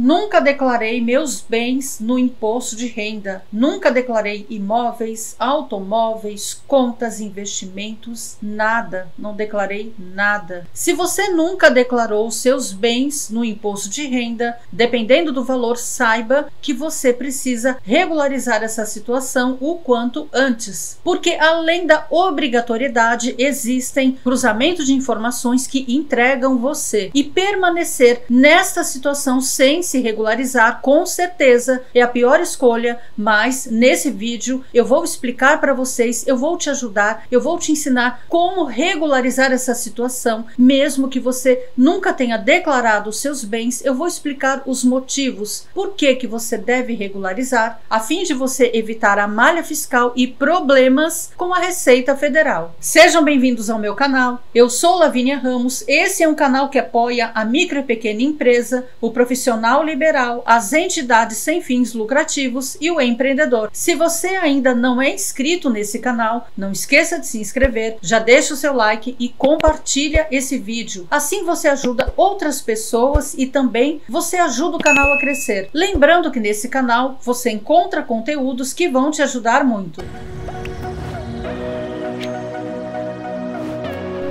Nunca declarei meus bens no imposto de renda. Nunca declarei imóveis, automóveis, contas, investimentos, nada. Não declarei nada. Se você nunca declarou seus bens no imposto de renda, dependendo do valor, saiba que você precisa regularizar essa situação o quanto antes. Porque além da obrigatoriedade, existem cruzamentos de informações que entregam você. E permanecer nesta situação sem se regularizar, com certeza é a pior escolha, mas nesse vídeo eu vou explicar para vocês, eu vou te ajudar, eu vou te ensinar como regularizar essa situação, mesmo que você nunca tenha declarado os seus bens. Eu vou explicar os motivos por que você deve regularizar, a fim de você evitar a malha fiscal e problemas com a Receita Federal. Sejam bem-vindos ao meu canal, eu sou Lavínia Ramos, esse é um canal que apoia a micro e pequena empresa, o profissional liberal, as entidades sem fins lucrativos e o empreendedor. Se você ainda não é inscrito nesse canal, não esqueça de se inscrever, já deixa o seu like e compartilha esse vídeo. Assim você ajuda outras pessoas e também você ajuda o canal a crescer. Lembrando que nesse canal você encontra conteúdos que vão te ajudar muito.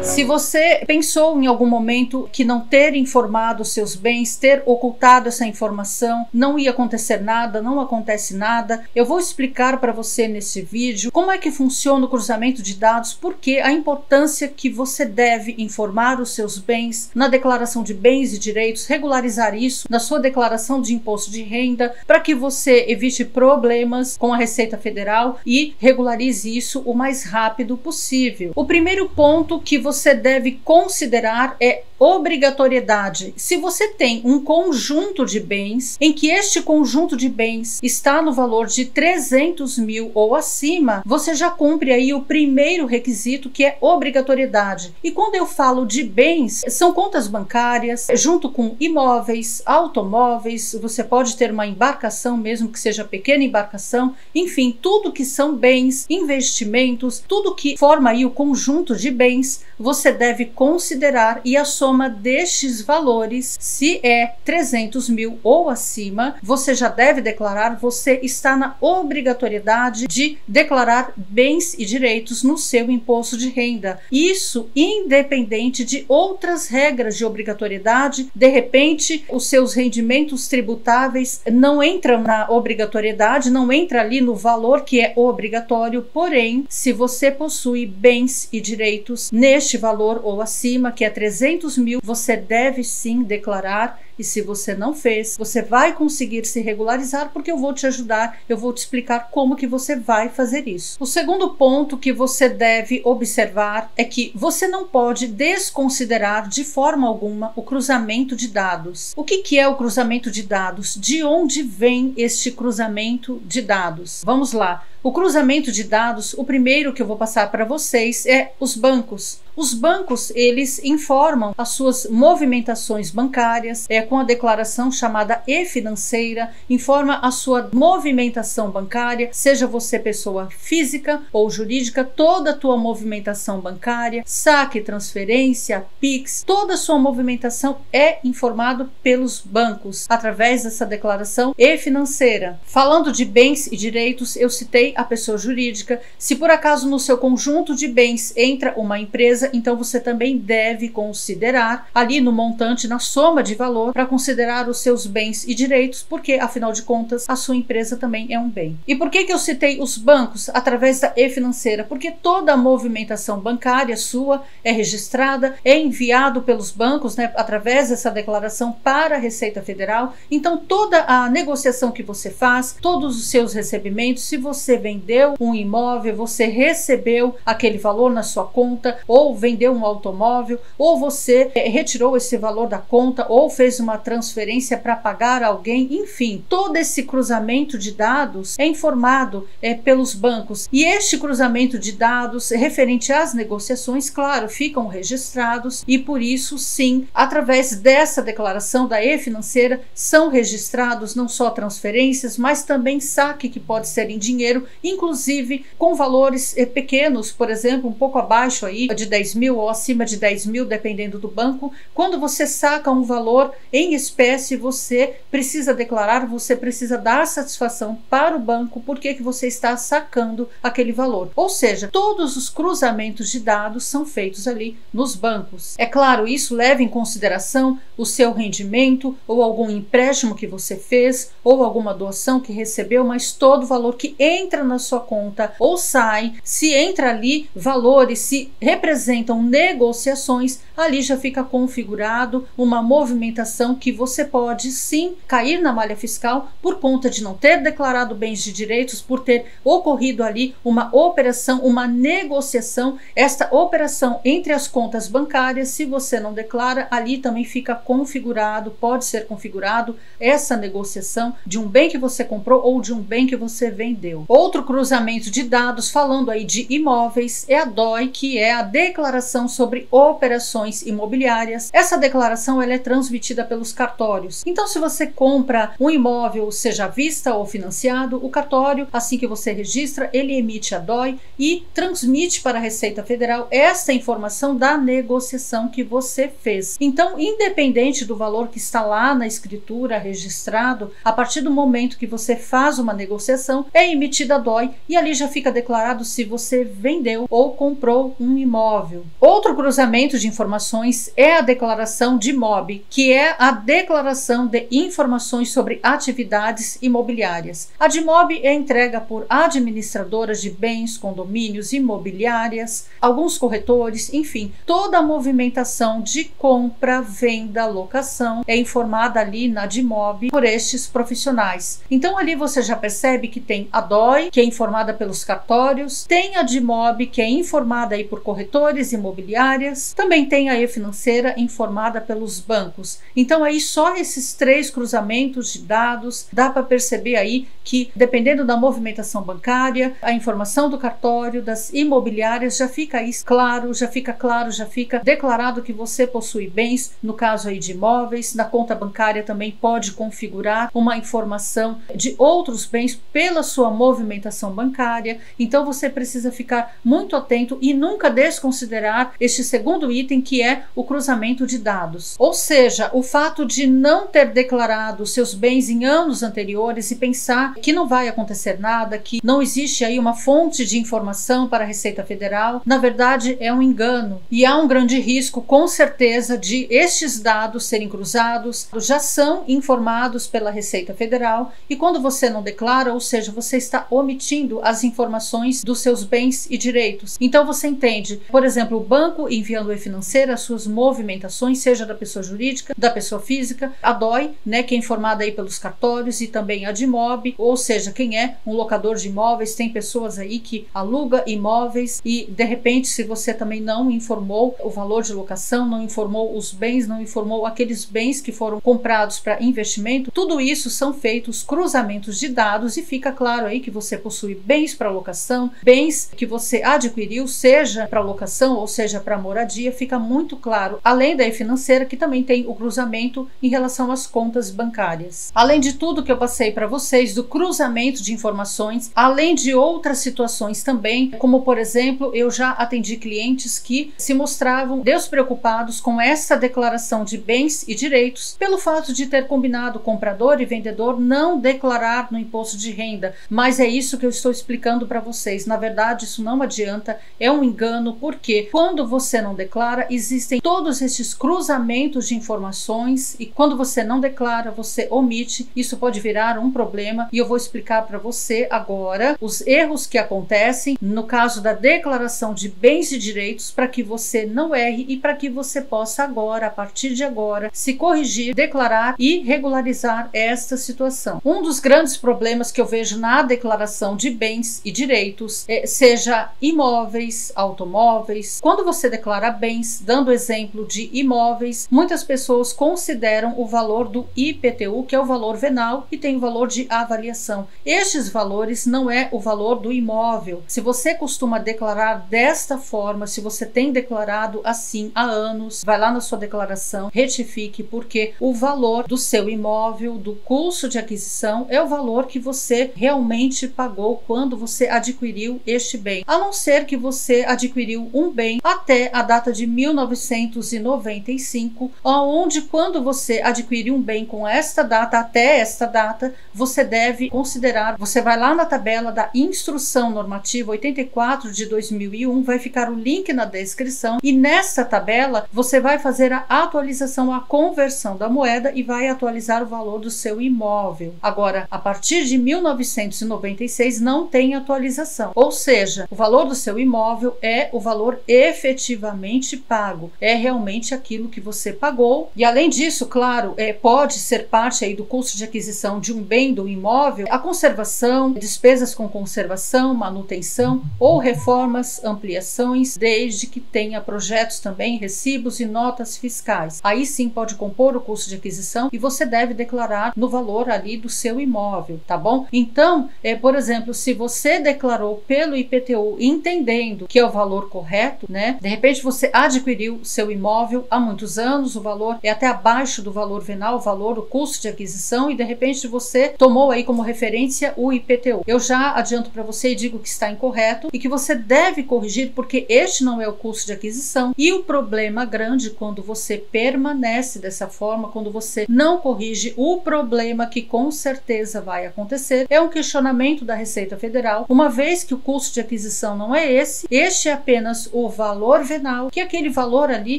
Se você pensou em algum momento que não ter informado seus bens, ter ocultado essa informação, não ia acontecer nada, não acontece nada, eu vou explicar para você nesse vídeo como é que funciona o cruzamento de dados, porque a importância que você deve informar os seus bens na declaração de bens e direitos, regularizar isso na sua declaração de imposto de renda, para que você evite problemas com a Receita Federal e regularize isso o mais rápido possível. O primeiro ponto que você deve considerar é obrigatoriedade. Se você tem um conjunto de bens em que este conjunto de bens está no valor de 300 mil ou acima, você já cumpre aí o primeiro requisito, que é obrigatoriedade. E quando eu falo de bens, são contas bancárias, junto com imóveis, automóveis, você pode ter uma embarcação, mesmo que seja pequena embarcação, enfim, tudo que são bens, investimentos, tudo que forma aí o conjunto de bens, você deve considerar, e a soma destes valores, se é 300 mil ou acima, você já deve declarar, você está na obrigatoriedade de declarar bens e direitos no seu imposto de renda. Isso independente de outras regras de obrigatoriedade. De repente, os seus rendimentos tributáveis não entram na obrigatoriedade, não entra ali no valor que é obrigatório, porém, se você possui bens e direitos neste valor ou acima, que é 300 mil, você deve sim declarar. E se você não fez, você vai conseguir se regularizar, porque eu vou te ajudar, eu vou te explicar como que você vai fazer isso. O segundo ponto que você deve observar é que você não pode desconsiderar de forma alguma o cruzamento de dados. O que é o cruzamento de dados? De onde vem este cruzamento de dados? Vamos lá. O cruzamento de dados, o primeiro que eu vou passar para vocês é os bancos. Os bancos, eles informam as suas movimentações bancárias, com a declaração chamada e-financeira, informa a sua movimentação bancária, seja você pessoa física ou jurídica, toda a tua movimentação bancária, saque, transferência, Pix, toda a sua movimentação é informado pelos bancos, através dessa declaração e-financeira. Falando de bens e direitos, eu citei a pessoa jurídica. Se por acaso no seu conjunto de bens entra uma empresa, então você também deve considerar ali no montante, na soma de valor, para considerar os seus bens e direitos, porque afinal de contas a sua empresa também é um bem. E por que eu citei os bancos através da e-financeira? Porque toda a movimentação bancária sua é registrada, é enviado pelos bancos, através dessa declaração para a Receita Federal. Então toda a negociação que você faz, todos os seus recebimentos, se você vendeu um imóvel, você recebeu aquele valor na sua conta, ou vendeu um automóvel, ou você retirou esse valor da conta, ou fez uma transferência para pagar alguém, enfim, todo esse cruzamento de dados é informado pelos bancos. E este cruzamento de dados referente às negociações, claro, ficam registrados, e por isso sim, através dessa declaração da e-financeira, são registrados não só transferências, mas também saque, que pode ser em dinheiro, inclusive com valores pequenos, por exemplo, um pouco abaixo aí de 10 mil ou acima de 10 mil, dependendo do banco. Quando você saca um valor em espécie, você precisa declarar, você precisa dar satisfação para o banco porque que você está sacando aquele valor. Ou seja, todos os cruzamentos de dados são feitos ali nos bancos. É claro, isso leva em consideração o seu rendimento ou algum empréstimo que você fez ou alguma doação que recebeu, mas todo valor que entra na sua conta ou sai, se entra ali valores, se representam negociações, ali já fica configurado uma movimentação que você pode sim cair na malha fiscal por conta de não ter declarado bens de direitos, por ter ocorrido ali uma operação, uma negociação. Esta operação entre as contas bancárias, se você não declara, ali também fica configurado, pode ser configurado essa negociação de um bem que você comprou ou de um bem que você vendeu. Outro cruzamento de dados, falando aí de imóveis, é a DOI, que é a Declaração sobre Operações Imobiliárias. Essa declaração ela é transmitida pelos cartórios. Então, se você compra um imóvel, seja à vista ou financiado, o cartório, assim que você registra, ele emite a DOI e transmite para a Receita Federal essa informação da negociação que você fez. Então, independente do valor que está lá na escritura registrado, a partir do momento que você faz uma negociação, é emitida a DOI e ali já fica declarado se você vendeu ou comprou um imóvel. Outro cruzamento de informações é a declaração de MOB, que é a Declaração de Informações sobre Atividades Imobiliárias. A de MOB é entregue por administradoras de bens, condomínios, imobiliárias, alguns corretores, enfim, toda a movimentação de compra, venda, locação é informada ali na DIMOB por estes profissionais. Então ali você já percebe que tem a DOI, que é informada pelos cartórios, tem a DIMOB, que é informada aí por corretores, imobiliárias, também tem a E-Financeira informada pelos bancos. Então aí só esses três cruzamentos de dados dá para perceber aí que, dependendo da movimentação bancária, a informação do cartório, das imobiliárias, já fica aí claro, já fica declarado que você possui bens, no caso aí de imóveis. Na conta bancária também pode configurar uma informação de outros bens pela sua movimentação bancária. Então você precisa ficar muito atento e nunca desconsiderar este segundo item, que é o cruzamento de dados. Ou seja, o fato de não ter declarado seus bens em anos anteriores e pensar que não vai acontecer nada, que não existe aí uma fonte de informação para a Receita Federal, na verdade é um engano. E há um grande risco, com certeza, de estes dados serem cruzados, já são informados pela Receita Federal, e quando você não declara, ou seja, você está omitindo as informações dos seus bens e direitos. Então você entende, por exemplo, o banco enviando E-Financeira as suas movimentações, seja da pessoa jurídica, da pessoa física, a DOI, né, que é informada aí pelos cartórios, e também a DIMOB, ou seja, quem é um locador de imóveis. Tem pessoas aí que aluga imóveis e, de repente, se você também não informou o valor de locação, não informou os bens, não informou aqueles bens que foram comprados para investimento, tudo isso são feitos cruzamentos de dados e fica claro aí que você possui bens para locação, bens que você adquiriu, seja para locação ou seja para moradia, fica muito claro. Além da E-Financeira, que também tem o cruzamento em relação às contas bancárias. Além de tudo que eu passei para vocês, do cruzamento de informações, além de outras situações também, como por exemplo, eu já atendi clientes que se mostravam despreocupados com essa declaração de bens e direitos pelo fato de ter combinado comprador e vendedor não declarar no imposto de renda. Mas é isso que eu estou explicando para vocês. Na verdade, isso não adianta, é um engano, porque quando você não declara, existem todos esses cruzamentos de informações, e quando você não declara, você omite, isso pode virar um problema, e eu vou explicar para você agora os erros que acontecem no caso da declaração de bens e direitos, para que você não erre e para que você possa agora, a partir de agora, se corrigir, declarar e regularizar esta situação. Um dos grandes problemas que eu vejo na declaração de bens e direitos, seja imóveis, automóveis, quando você declara bens, dando exemplo de imóveis, muitas pessoas consideram o valor do IPTU, que é o valor venal, e tem o valor de avaliação. Estes valores não é o valor do imóvel. Se você costuma declarar desta forma, se você tem declarado assim há anos, vai lá na sua declaração, retifique, porque o valor do seu imóvel, do custo de aquisição, é o valor que você realmente pagou quando você adquiriu este bem. A não ser que você adquiriu um bem até a data de 1995, onde quando você adquirir um bem com esta data até esta data, você deve considerar, você vai lá na tabela da Instrução Normativa 84 de 2001, vai ficar o link na descrição, e nessa tabela você vai fazer a atualização, a conversão da moeda e vai atualizar o valor do seu imóvel. Agora, a partir de 1996 não tem atualização, ou seja, o valor do seu imóvel é o valor efetivamente pago, é realmente aquilo que você pagou. E além disso, claro, pode ser parte aí do custo de aquisição de um bem, do imóvel, a conservação, despesas com conservação, manutenção ou reformas, ampliações, desde que tenha projetos também, recibos e notas fiscais. Aí sim pode compor o custo de aquisição e você deve declarar no valor ali do seu imóvel, tá bom? Então, por exemplo, se você declarou pelo IPTU entendendo que é o valor correto, né? De repente você adquiriu seu imóvel há muitos anos, o valor é até abaixo do valor venal, o custo de aquisição, e de repente você tomou aí como referência o IPTU. Eu já adianto para você e digo que está incorreto e que você deve corrigir, porque este não é o custo de aquisição. E o problema grande quando você permanece dessa forma, quando você não corrige, o problema que com certeza vai acontecer é um questionamento da Receita Federal, uma vez que o custo de aquisição não é esse, este é apenas o valor venal, que é aquele valor ali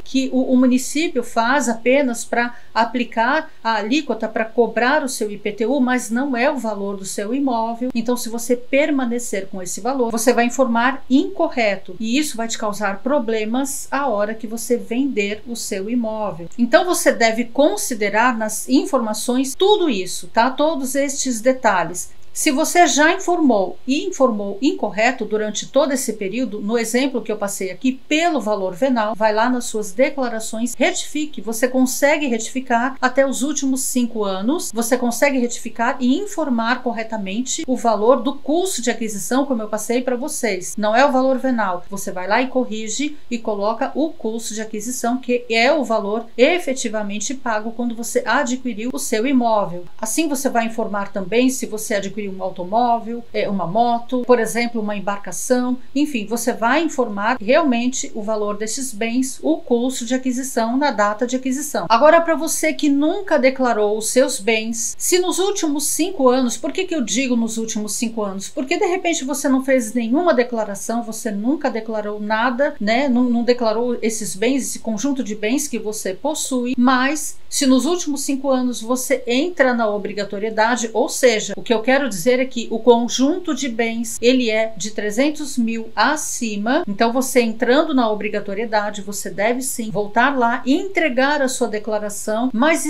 que o município faz apenas para aplicar a alíquota, para cobrar o seu IPTU, mas não é o valor do seu imóvel. Então, se você permanecer com esse valor, você vai informar incorreto, e isso vai te causar problemas a hora que você vender o seu imóvel. Então, você deve considerar nas informações tudo isso, tá? Todos estes detalhes. Se você já informou e informou incorreto durante todo esse período, no exemplo que eu passei aqui, pelo valor venal, vai lá nas suas declarações, retifique. Você consegue retificar até os últimos 5 anos, você consegue retificar e informar corretamente o valor do custo de aquisição, como eu passei para vocês. Não é o valor venal. Você vai lá e corrige e coloca o custo de aquisição, que é o valor efetivamente pago quando você adquiriu o seu imóvel. Assim você vai informar também se você adquiriu um automóvel, uma moto, por exemplo, uma embarcação, enfim, você vai informar realmente o valor desses bens, o custo de aquisição na data de aquisição. Agora, para você que nunca declarou os seus bens, se nos últimos 5 anos, por que eu digo nos últimos 5 anos? Porque de repente você não fez nenhuma declaração, você nunca declarou nada, né? Não declarou esses bens, esse conjunto de bens que você possui, mas se nos últimos 5 anos você entra na obrigatoriedade, ou seja, o que eu quero dizer é que o conjunto de bens, ele é de 300 mil acima, então você entrando na obrigatoriedade, você deve sim voltar lá e entregar a sua declaração, mas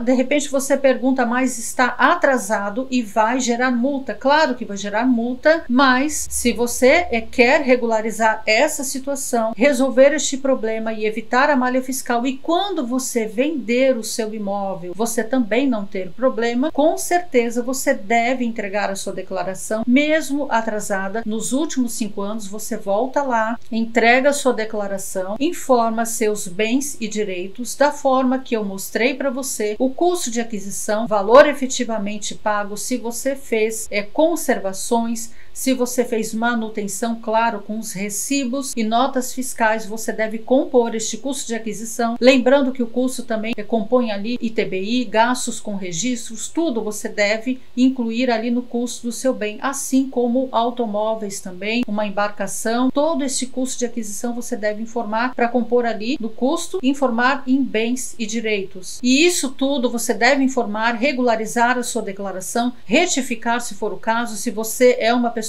de repente você pergunta, mas está atrasado e vai gerar multa. Claro que vai gerar multa, mas se você quer regularizar essa situação, resolver este problema e evitar a malha fiscal, e quando você vender o seu imóvel, você também não ter problema, com certeza você deve entregar a sua declaração, mesmo atrasada. Nos últimos 5 anos, você volta lá, entrega a sua declaração, informa seus bens e direitos da forma que eu mostrei para você, o custo de aquisição, valor efetivamente pago, se você fez conservações, se você fez manutenção, claro, com os recibos e notas fiscais, você deve compor este custo de aquisição. Lembrando que o custo também compõe ali ITBI, gastos com registros, tudo você deve incluir ali no custo do seu bem, assim como automóveis também, uma embarcação, todo este custo de aquisição você deve informar para compor ali no custo, informar em bens e direitos. E isso tudo você deve informar, regularizar a sua declaração, retificar se for o caso, se você é uma pessoa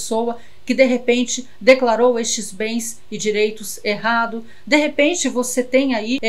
que de repente declarou estes bens e direitos errado. De repente você tem aí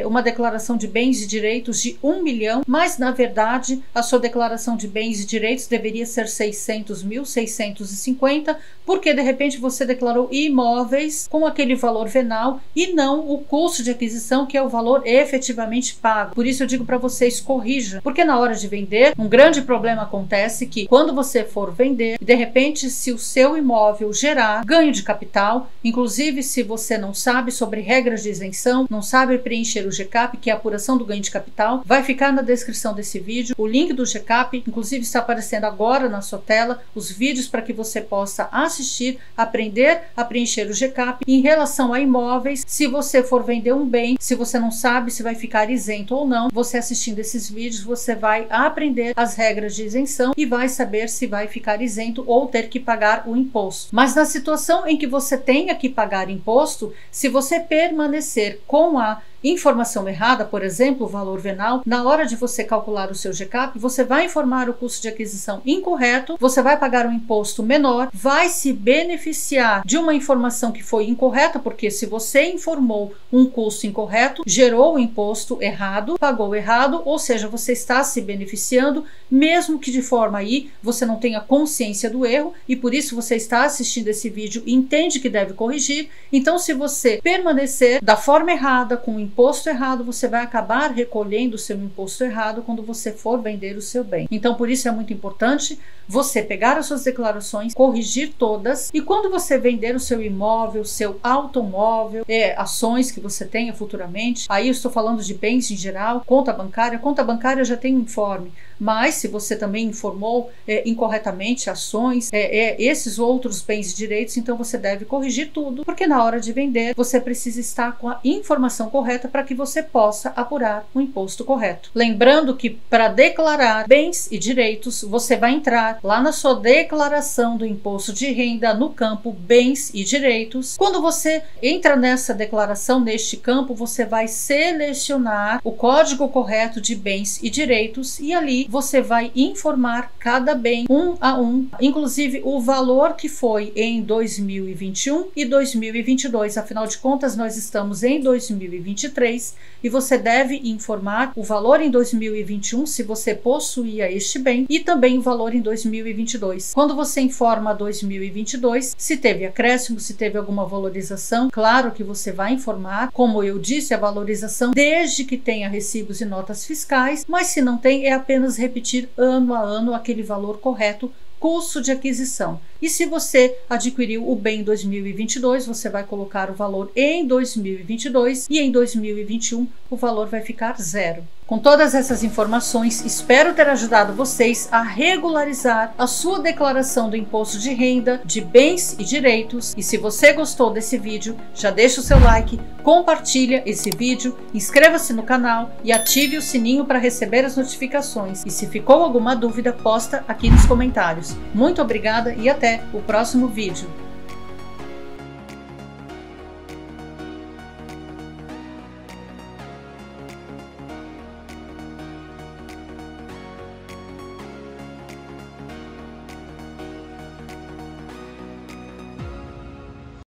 uma declaração de bens e direitos de 1 milhão, mas na verdade a sua declaração de bens e direitos deveria ser 600 mil, 650, porque de repente você declarou imóveis com aquele valor venal e não o custo de aquisição, que é o valor efetivamente pago. Por isso eu digo para vocês, corrija, porque na hora de vender, um grande problema acontece que quando você for vender, de repente se o seu imóvel imóvel gerar ganho de capital. Inclusive, se você não sabe sobre regras de isenção, não sabe preencher o GCAP, que é a apuração do ganho de capital, vai ficar na descrição desse vídeo o link do GCAP, inclusive está aparecendo agora na sua tela os vídeos para que você possa assistir, aprender a preencher o GCAP. Em relação a imóveis, se você for vender um bem, se você não sabe se vai ficar isento ou não, você assistindo esses vídeos, você vai aprender as regras de isenção e vai saber se vai ficar isento ou ter que pagar o imposto. Mas na situação em que você tenha que pagar imposto, se você permanecer com a informação errada, por exemplo, o valor venal, na hora de você calcular o seu GCAP, você vai informar o custo de aquisição incorreto, você vai pagar um imposto menor, vai se beneficiar de uma informação que foi incorreta, porque se você informou um custo incorreto, gerou o imposto errado, pagou errado, ou seja, você está se beneficiando, mesmo que de forma aí você não tenha consciência do erro, e por isso você está assistindo esse vídeo e entende que deve corrigir. Então, se você permanecer da forma errada, com o imposto errado, você vai acabar recolhendo o seu imposto errado quando você for vender o seu bem. Então, por isso é muito importante você pegar as suas declarações, corrigir todas, e quando você vender o seu imóvel, seu automóvel, ações que você tenha futuramente, aí eu estou falando de bens em geral, conta bancária já tem um informe, mas se você também informou incorretamente ações, esses outros bens e direitos, então você deve corrigir tudo, porque na hora de vender você precisa estar com a informação correta para que você possa apurar o imposto correto. Lembrando que para declarar bens e direitos, você vai entrar lá na sua declaração do imposto de renda no campo bens e direitos. Quando você entra nessa declaração, neste campo, você vai selecionar o código correto de bens e direitos e ali você vai informar cada bem um a um, inclusive o valor que foi em 2021 e 2022. Afinal de contas, nós estamos em 2023 e você deve informar o valor em 2021 se você possuía este bem e também o valor em 2022. Quando você informa 2022, se teve acréscimo, se teve alguma valorização, claro que você vai informar, como eu disse, a valorização desde que tenha recibos e notas fiscais, mas se não tem, é apenas repetir ano a ano aquele valor correto, custo de aquisição. E se você adquiriu o bem em 2022, você vai colocar o valor em 2022 e em 2021 o valor vai ficar zero. Com todas essas informações, espero ter ajudado vocês a regularizar a sua declaração do imposto de renda, de bens e direitos. E se você gostou desse vídeo, já deixa o seu like, compartilha esse vídeo, inscreva-se no canal e ative o sininho para receber as notificações. E se ficou alguma dúvida, posta aqui nos comentários. Muito obrigada e até o próximo vídeo.